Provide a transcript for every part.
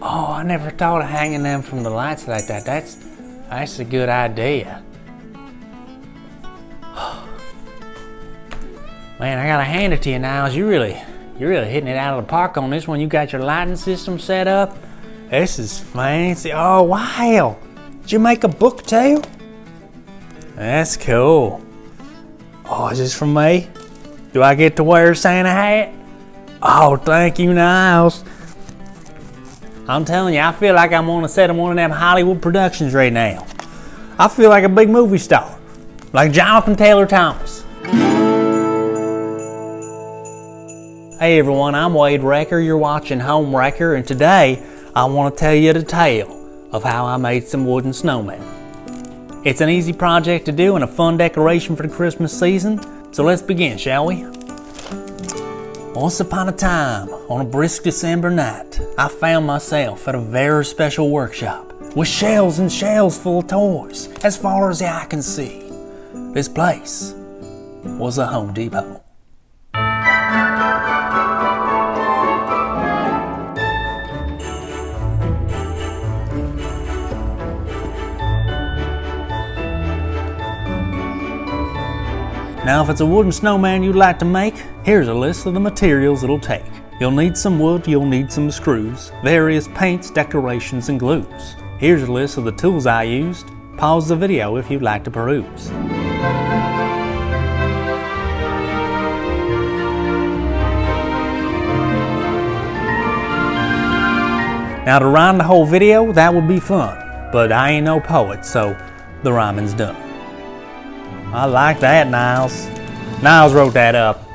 Oh, I never thought of hanging them from the lights like that. That's a good idea. Man, I gotta hand it to you, Niles. You're really hitting it out of the park on this one. You got your lighting system set up. This is fancy. Oh, wow. Did you make a book too? That's cool. Oh, is this from me? Do I get to wear a Santa hat? Oh, thank you, Niles. I'm telling you, I feel like I'm on a set of one of them Hollywood productions right now. I feel like a big movie star. Like Jonathan Taylor Thomas. Hey everyone, I'm Wade Reckor. You're watching Home Reckor, and today I want to tell you the tale of how I made some wooden snowmen. It's an easy project to do and a fun decoration for the Christmas season, so let's begin, shall we? Once upon a time, on a brisk December night, I found myself at a very special workshop with shelves and shelves full of toys as far as the eye can see. This place was a Home Depot. Now, if it's a wooden snowman you'd like to make, here's a list of the materials it'll take. You'll need some wood, you'll need some screws, various paints, decorations, and glues. Here's a list of the tools I used. Pause the video if you'd like to peruse. Now, to rhyme the whole video, that would be fun, but I ain't no poet, so the rhyming's done. I like that, Niles. Niles wrote that up.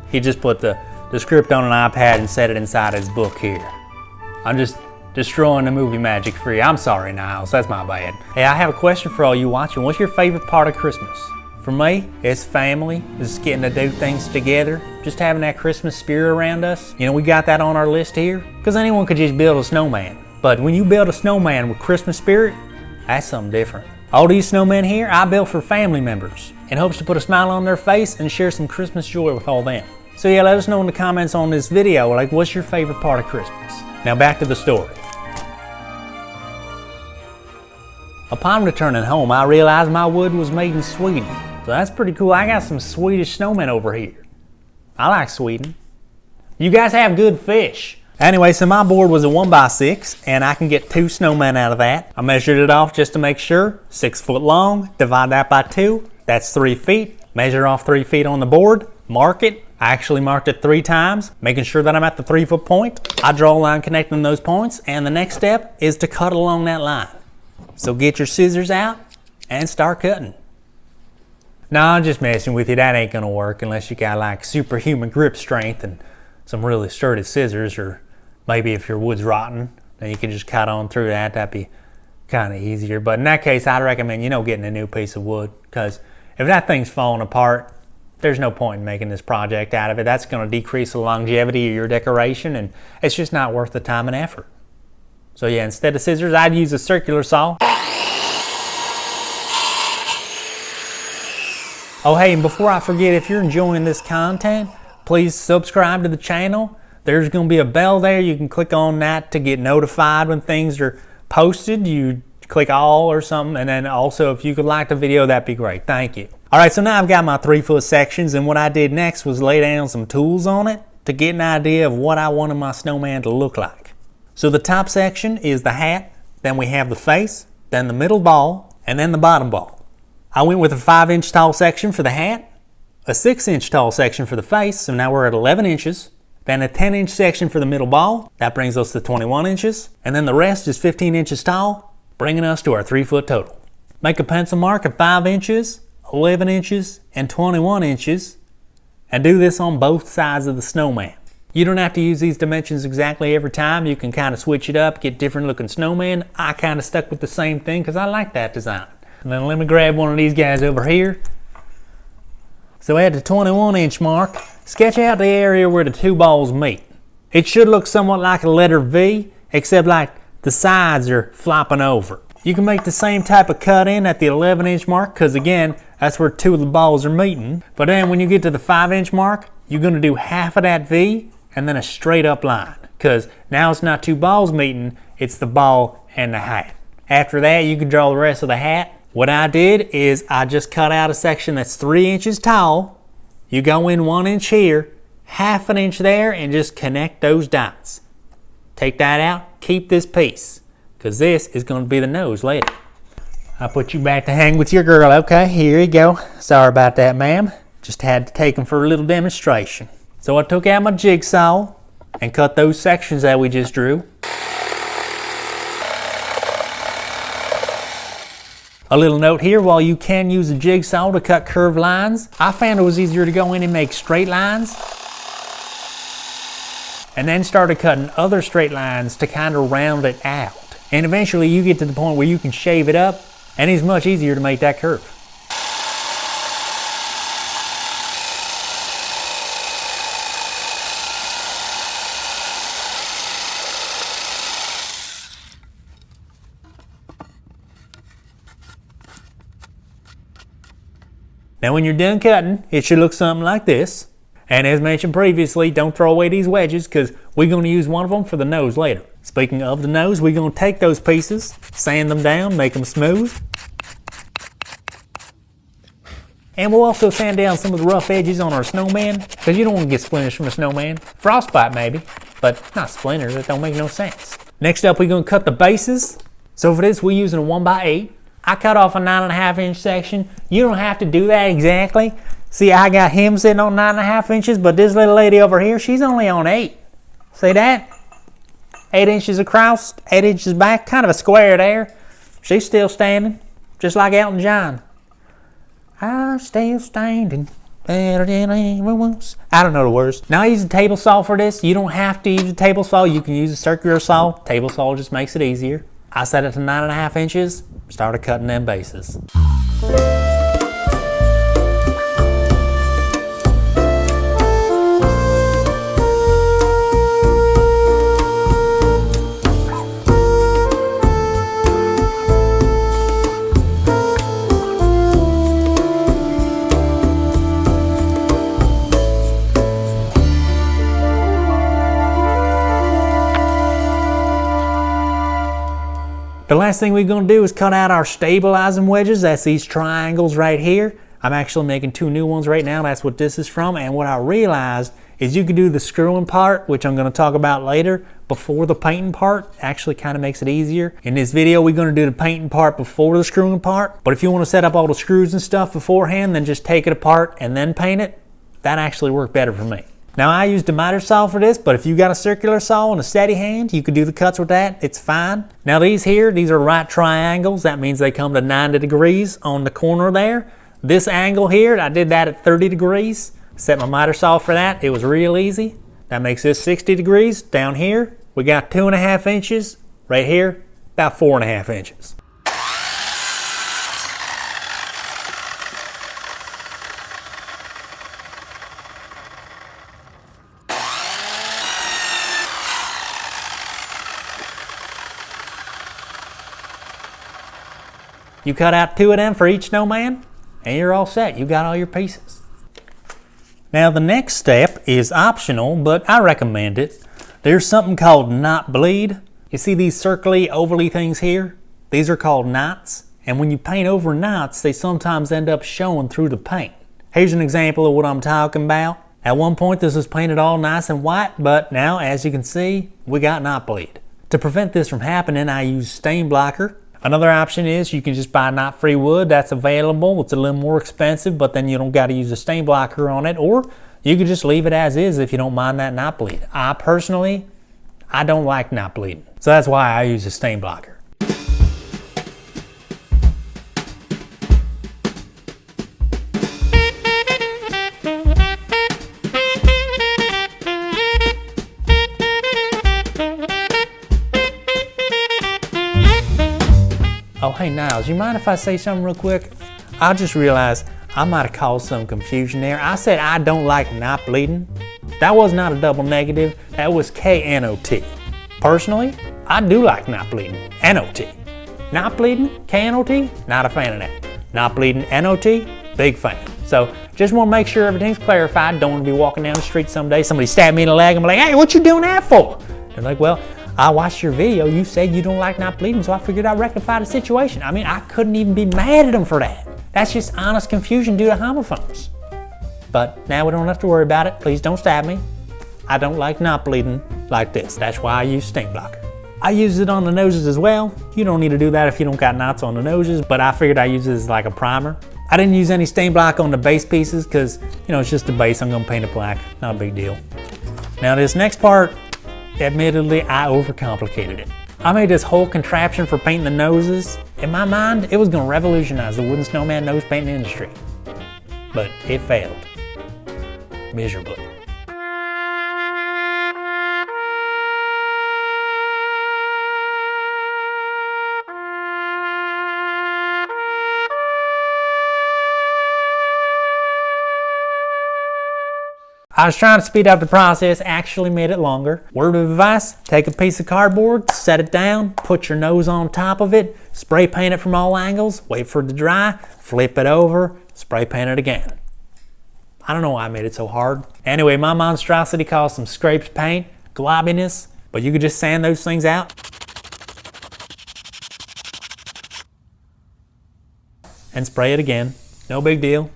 He just put the script on an iPad and set it inside his book here. I'm just destroying the movie magic for you. I'm sorry, Niles. That's my bad. Hey, I have a question for all you watching. What's your favorite part of Christmas? For me, it's family. It's getting to do things together. Just having that Christmas spirit around us. You know, we got that on our list here. Because anyone could just build a snowman. But when you build a snowman with Christmas spirit, that's something different. All these snowmen here, I built for family members in hopes to put a smile on their face and share some Christmas joy with all them. So yeah, let us know in the comments on this video, like, what's your favorite part of Christmas? Now back to the story. Upon returning home, I realized my wood was made in Sweden. So that's pretty cool. I got some Swedish snowmen over here. I like Sweden. You guys have good fish. Anyway, so my board was a 1x6 and I can get 2 snowmen out of that. I measured it off just to make sure. 6 foot long, divide that by 2, that's 3 feet. Measure off 3 feet on the board, mark it. I actually marked it 3 times, making sure that I'm at the 3 foot point. I draw a line connecting those points, and the next step is to cut along that line. So get your scissors out and start cutting. No, I'm just messing with you. That ain't gonna work unless you got like superhuman grip strength and some really sturdy scissors, or maybe if your wood's rotten, then you can just cut on through that. That'd be kind of easier. But in that case, I'd recommend, getting a new piece of wood, because if that thing's falling apart, there's no point in making this project out of it. That's going to decrease the longevity of your decoration, and it's just not worth the time and effort. So yeah, instead of scissors, I'd use a circular saw. Oh hey, and before I forget, if you're enjoying this content, please subscribe to the channel. There's going to be a bell there. You can click on that to get notified when things are posted. You click all or something, and then also if you could like the video, that'd be great. Thank you. Alright, so now I've got my 3 foot sections, and what I did next was lay down some tools on it to get an idea of what I wanted my snowman to look like. So the top section is the hat, then we have the face, then the middle ball, and then the bottom ball. I went with a 5-inch tall section for the hat, a 6-inch tall section for the face, so now we're at 11 inches, then a 10-inch section for the middle ball, that brings us to 21 inches, and then the rest is 15 inches tall, bringing us to our 3 foot total. Make a pencil mark at 5 inches, 11 inches, and 21 inches, and do this on both sides of the snowman. You don't have to use these dimensions exactly every time. You can kind of switch it up, get different looking snowmen. I kind of stuck with the same thing because I like that design. And then let me grab one of these guys over here. So at the 21 inch mark, sketch out the area where the 2 balls meet. It should look somewhat like a letter V, except like the sides are flopping over. You can make the same type of cut in at the 11 inch mark, because again, that's where 2 of the balls are meeting. But then when you get to the 5 inch mark, you're going to do half of that V and then a straight up line. because now it's not two balls meeting, it's the ball and the hat. After that, you can draw the rest of the hat. What I did is I just cut out a section that's 3 inches tall. You go in 1 inch here, 1/2 inch there, and just connect those dots. Take that out, keep this piece, because this is going to be the nose later. I'll put you back to hang with your girl. Okay, here you go. Sorry about that, ma'am. Just had to take them for a little demonstration. So I took out my jigsaw and cut those sections that we just drew. A little note here, while you can use a jigsaw to cut curved lines, I found it was easier to go in and make straight lines and then started cutting other straight lines to kind of round it out. And eventually you get to the point where you can shave it up and it's much easier to make that curve. Now when you're done cutting, it should look something like this. And as mentioned previously, don't throw away these wedges because we're going to use one of them for the nose later. Speaking of the nose, we're going to take those pieces, sand them down, make them smooth. And we'll also sand down some of the rough edges on our snowman because you don't want to get splinters from a snowman. Frostbite maybe, but not splinters. That don't make no sense. Next up, we're going to cut the bases. So for this, we're using a 1x8. I cut off a 9.5 inch section. You don't have to do that exactly. See, I got him sitting on 9.5 inches, but this little lady over here, she's only on 8. See that? 8 inches across, 8 inches back, kind of a square there. She's still standing, just like Elton John. I'm still standing better than I ever was. I don't know the words. Now I use a table saw for this. You don't have to use a table saw. You can use a circular saw. Table saw just makes it easier. I set it to 9.5 inches, started cutting them bases. The last thing we're going to do is cut out our stabilizing wedges. That's these triangles right here. I'm actually making 2 new ones right now. That's what this is from. And what I realized is you can do the screwing part, which I'm going to talk about later, before the painting part. Actually kind of makes it easier. In this video, we're going to do the painting part before the screwing part. But if you want to set up all the screws and stuff beforehand, then just take it apart and then paint it. That actually worked better for me. Now I used a miter saw for this, but if you got a circular saw and a steady hand, you could do the cuts with that, it's fine. Now these are right triangles. That means they come to 90 degrees on the corner there. This angle here, I did that at 30 degrees. Set my miter saw for that, it was real easy. That makes this 60 degrees. Down here, we got 2.5 inches. Right here, about 4.5 inches. You cut out 2 of them for each snowman, and you're all set. You got all your pieces. Now the next step is optional, but I recommend it. There's something called knot bleed. You see these circly, ovally things here? These are called knots, and when you paint over knots, they sometimes end up showing through the paint. Here's an example of what I'm talking about. At one point this was painted all nice and white, but now as you can see, we got knot bleed. To prevent this from happening, I use stain blocker. Another option is you can just buy knot-free wood. That's available. It's a little more expensive, but then you don't got to use a stain blocker on it, or you can just leave it as is if you don't mind that knot bleed. I personally don't like knot bleeding, so that's why I use a stain blocker. Oh, hey Niles, you mind if I say something real quick? I just realized I might have caused some confusion there. I said I don't like knot bleeding. That was not a double negative, that was K-N-O-T. Personally, I do like knot bleeding, N-O-T. Knot bleeding, K-N-O-T, not a fan of that. Knot bleeding, N-O-T, big fan. So just want to make sure everything's clarified. Don't want to be walking down the street someday, somebody stab me in the leg and be like, hey, what you doing that for? They're like, well, I watched your video, you said you don't like not bleeding, so I figured I'd rectify the situation. I mean, I couldn't even be mad at them for that. That's just honest confusion due to homophones. But now we don't have to worry about it. Please don't stab me. I don't like not bleeding like this. That's why I use stink blocker. I use it on the noses as well. You don't need to do that if you don't got knots on the noses, but I figured I use it as like a primer. I didn't use any stain block on the base pieces because, you know, it's just the base. I'm gonna paint it black, not a big deal. Now this next part, admittedly, I overcomplicated it. I made this whole contraption for painting the noses. In my mind, it was gonna revolutionize the wooden snowman nose painting industry. But it failed, miserably. I was trying to speed up the process, actually made it longer. Word of advice, take a piece of cardboard, set it down, put your nose on top of it, spray paint it from all angles, wait for it to dry, flip it over, spray paint it again. I don't know why I made it so hard. Anyway, my monstrosity caused some scraped paint, globbiness, but you could just sand those things out and spray it again. No big deal.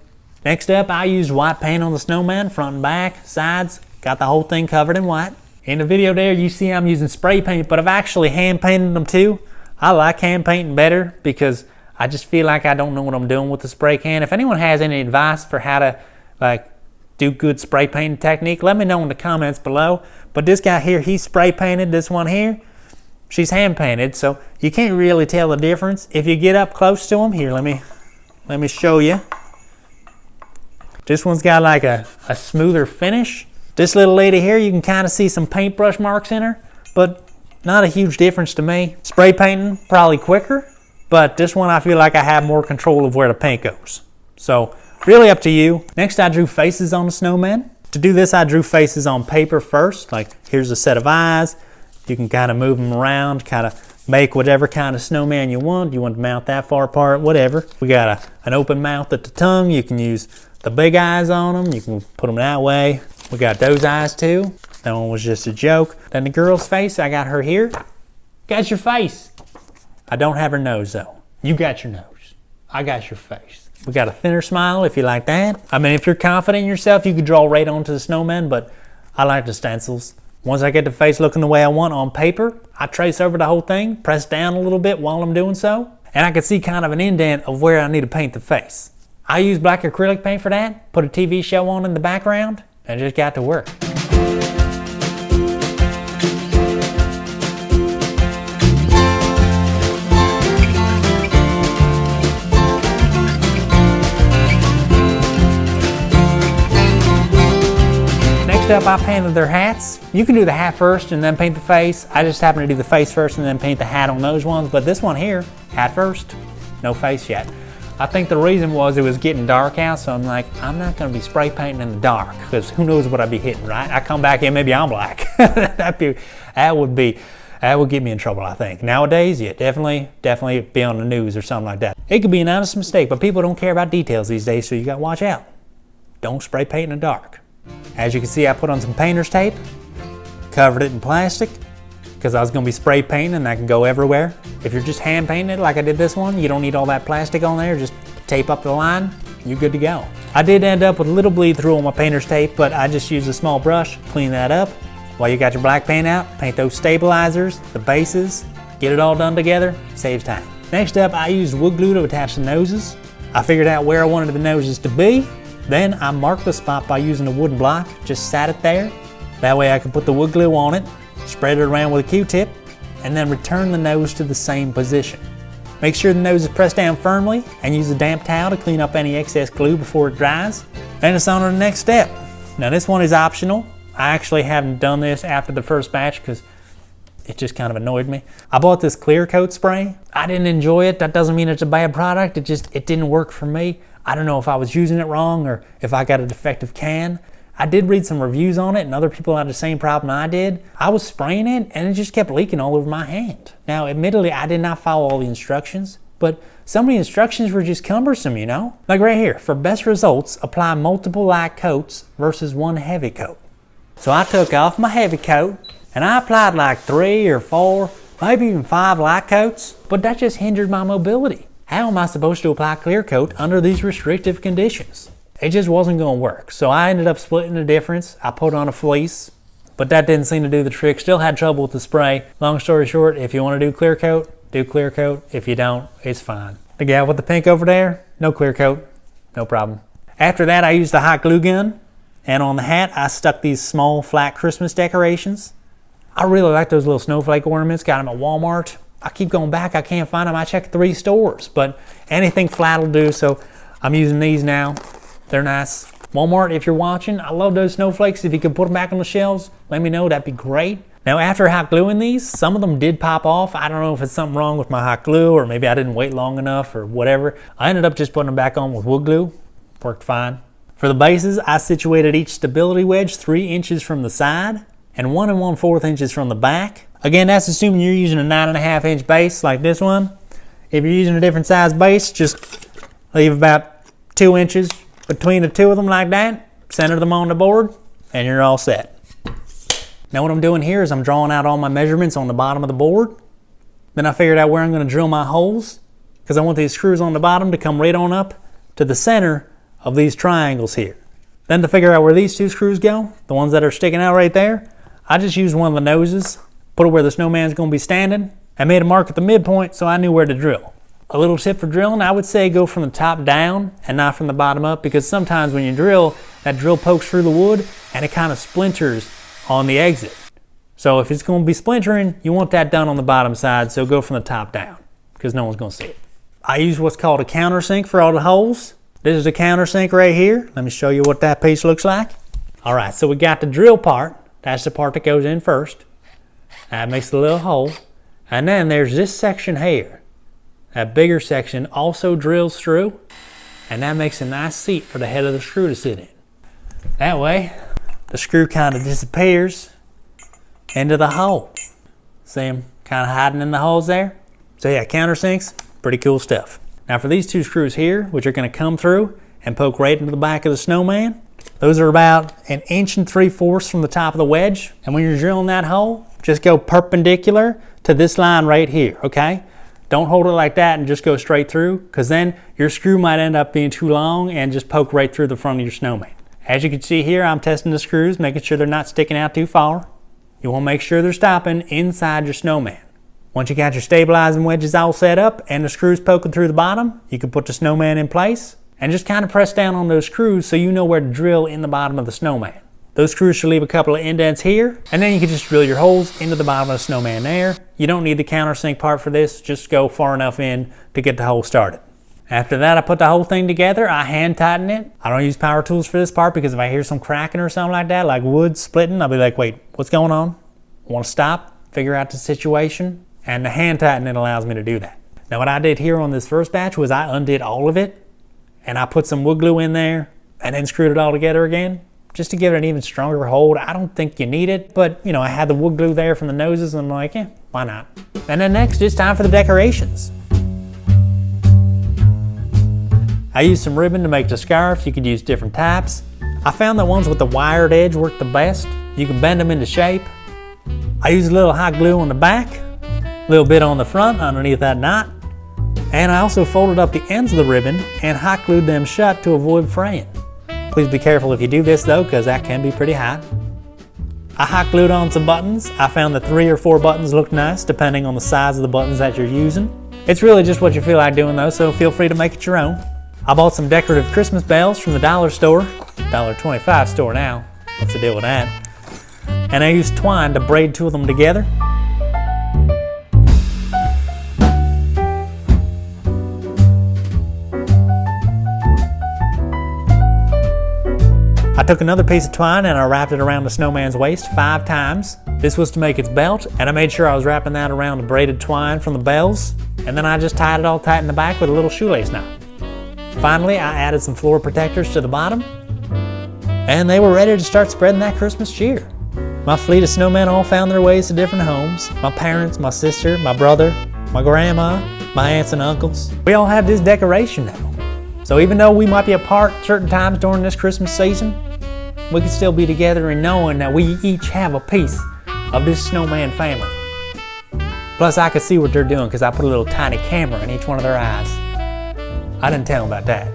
Next up, I used white paint on the snowman, front and back, sides, got the whole thing covered in white. In the video there, you see I'm using spray paint, but I've actually hand painted them too. I like hand painting better because I just feel like I don't know what I'm doing with the spray can. If anyone has any advice for how to do good spray painting technique, let me know in the comments below. But this guy here, he spray painted. This one here, she's hand painted, so you can't really tell the difference. If you get up close to them, here, let me show you. This one's got like a smoother finish. This little lady here, you can kind of see some paintbrush marks in her, but not a huge difference to me. Spray painting, probably quicker, but this one I feel like I have more control of where the paint goes. So really up to you. Next, I drew faces on the snowman. To do this, I drew faces on paper first. Like here's a set of eyes. You can kind of move them around, kind of make whatever kind of snowman you want. You want the mouth that far apart, whatever. We got an open mouth at the tongue. You can use the big eyes on them. You can put them that way. We got those eyes too. That one was just a joke. Then the girl's face, I got her here. Got your face. I don't have her nose though. You got your nose. I got your face. We got a thinner smile if you like that. I mean, if you're confident in yourself, you could draw right onto the snowman, but I like the stencils. Once I get the face looking the way I want on paper, I trace over the whole thing, press down a little bit while I'm doing so, and I can see kind of an indent of where I need to paint the face. I use black acrylic paint for that, put a TV show on in the background, and just got to work. Next up, I painted their hats. You can do the hat first and then paint the face. I just happen to do the face first and then paint the hat on those ones, but this one here, hat first, no face yet. I think the reason was it was getting dark out, so I'm like, I'm not gonna be spray painting in the dark, because who knows what I'd be hitting, right? I come back in, maybe I'm black. that would get me in trouble, I think. Nowadays, yeah, definitely be on the news or something like that. It could be an honest mistake, but people don't care about details these days, so you gotta watch out. Don't spray paint in the dark. As you can see, I put on some painter's tape, covered it in plastic, because I was going to be spray painting and that can go everywhere. If you're just hand painting it like I did this one, you don't need all that plastic on there, just tape up the line, you're good to go. I did end up with a little bleed through on my painter's tape, but I just used a small brush, clean that up. While you got your black paint out, paint those stabilizers, the bases, get it all done together, saves time. Next up, I used wood glue to attach the noses. I figured out where I wanted the noses to be. Then I marked the spot by using a wooden block, just sat it there. That way I could put the wood glue on it, spread it around with a Q-tip, and then return the nose to the same position. Make sure the nose is pressed down firmly and use a damp towel to clean up any excess glue before it dries. Then it's on to the next step. Now this one is optional. I actually haven't done this after the first batch because it just kind of annoyed me. I bought this clear coat spray. I didn't enjoy it. That doesn't mean it's a bad product. It didn't work for me. I don't know if I was using it wrong or if I got a defective can. I did read some reviews on it and other people had the same problem I did. I was spraying it and it just kept leaking all over my hand. Now, admittedly, I did not follow all the instructions, but some of the instructions were just cumbersome, you know? Like right here, for best results, apply multiple light coats versus one heavy coat. So I took off my heavy coat, And I applied like 3 or 4, maybe even 5 light coats, but that just hindered my mobility. How am I supposed to apply clear coat under these restrictive conditions? It just wasn't going to work. So I ended up splitting the difference. I put on a fleece, but that didn't seem to do the trick. Still had trouble with the spray. Long story short, if you want to do clear coat, do clear coat. If you don't, it's fine. The gal with the pink over there, no clear coat, no problem. After that, I used the hot glue gun, and on the hat, I stuck these small flat Christmas decorations. I really like those little snowflake ornaments. Got them at Walmart. I keep going back. I can't find them. I checked 3 stores, but anything flat will do. So I'm using these now. They're nice. Walmart, if you're watching, I love those snowflakes. If you could put them back on the shelves, let me know. That'd be great. Now, after hot gluing these, some of them did pop off. I don't know if it's something wrong with my hot glue or maybe I didn't wait long enough or whatever. I ended up just putting them back on with wood glue. Worked fine. For the bases, I situated each stability wedge 3 inches from the side and 1 1/4 inches from the back. Again, that's assuming you're using a 9.5 inch base like this one. If you're using a different size base, just leave about 2 inches between the 2 of them like that, center them on the board, and you're all set. Now what I'm doing here is I'm drawing out all my measurements on the bottom of the board. Then I figured out where I'm going to drill my holes because I want these screws on the bottom to come right on up to the center of these triangles here. Then to figure out where these 2 screws go, the ones that are sticking out right there, I just used one of the noses, put it where the snowman's going to be standing, and made a mark at the midpoint so I knew where to drill. A little tip for drilling, I would say go from the top down and not from the bottom up, because sometimes when you drill, that drill pokes through the wood and it kind of splinters on the exit. So if it's going to be splintering, you want that done on the bottom side, so go from the top down because no one's going to see it. I use what's called a countersink for all the holes. This is a countersink right here. Let me show you what that piece looks like. All right, so we got the drill part. That's the part that goes in first. That makes the little hole. And then there's this section here. That bigger section also drills through, and that makes a nice seat for the head of the screw to sit in. That way, the screw kind of disappears into the hole. See them kind of hiding in the holes there? So yeah, countersinks, pretty cool stuff. Now for these 2 screws here, which are going to come through and poke right into the back of the snowman, those are about 1 3/4 inches from the top of the wedge. And when you're drilling that hole, just go perpendicular to this line right here, okay? Don't hold it like that and just go straight through, because then your screw might end up being too long and just poke right through the front of your snowman. As you can see here, I'm testing the screws, making sure they're not sticking out too far. You want to make sure they're stopping inside your snowman. Once you got your stabilizing wedges all set up and the screws poking through the bottom, you can put the snowman in place and just kind of press down on those screws so you know where to drill in the bottom of the snowman. Those screws should leave a couple of indents here, and then you can just drill your holes into the bottom of the snowman there. You don't need the countersink part for this, just go far enough in to get the hole started. After that, I put the whole thing together, I hand tighten it. I don't use power tools for this part because if I hear some cracking or something like that, like wood splitting, I'll be like, wait, what's going on? I want to stop, figure out the situation, and the hand tightening allows me to do that. Now what I did here on this first batch was I undid all of it, and I put some wood glue in there, and then screwed it all together again, just to give it an even stronger hold. I don't think you need it, but you know, I had the wood glue there from the noses, and I'm like, yeah, why not? And then next, it's time for the decorations. I used some ribbon to make the scarf. You could use different types. I found the ones with the wired edge work the best. You can bend them into shape. I used a little hot glue on the back, a little bit on the front underneath that knot, and I also folded up the ends of the ribbon and hot glued them shut to avoid fraying. Please be careful if you do this though, because that can be pretty hot. I hot glued on some buttons. I found that 3 or 4 buttons looked nice depending on the size of the buttons that you're using. It's really just what you feel like doing though, so feel free to make it your own. I bought some decorative Christmas bells from the dollar store, $1.25 store now. What's the deal with that? And I used twine to braid 2 of them together. I took another piece of twine and I wrapped it around the snowman's waist 5 times. This was to make its belt, and I made sure I was wrapping that around the braided twine from the bells, and then I just tied it all tight in the back with a little shoelace knot. Finally, I added some floor protectors to the bottom, and they were ready to start spreading that Christmas cheer. My fleet of snowmen all found their ways to different homes. My parents, my sister, my brother, my grandma, my aunts and uncles. We all have this decoration now. So even though we might be apart certain times during this Christmas season, we can still be together in knowing that we each have a piece of this snowman family. Plus, I could see what they're doing because I put a little tiny camera in each one of their eyes. I didn't tell them about that.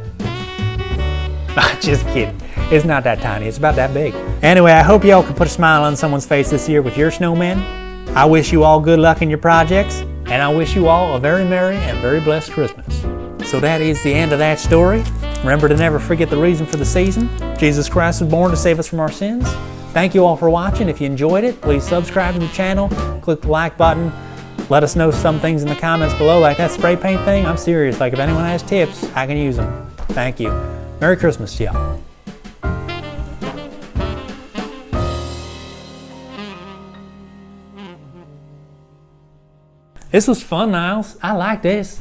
Just kidding. It's not that tiny. It's about that big. Anyway, I hope y'all can put a smile on someone's face this year with your snowmen. I wish you all good luck in your projects, and I wish you all a very merry and very blessed Christmas. So that is the end of that story. Remember to never forget the reason for the season. Jesus Christ was born to save us from our sins. Thank you all for watching. If you enjoyed it, please subscribe to the channel, click the like button. Let us know some things in the comments below, like that spray paint thing. I'm serious. Like, if anyone has tips, I can use them. Thank you. Merry Christmas to y'all. This was fun, Niles. I like this.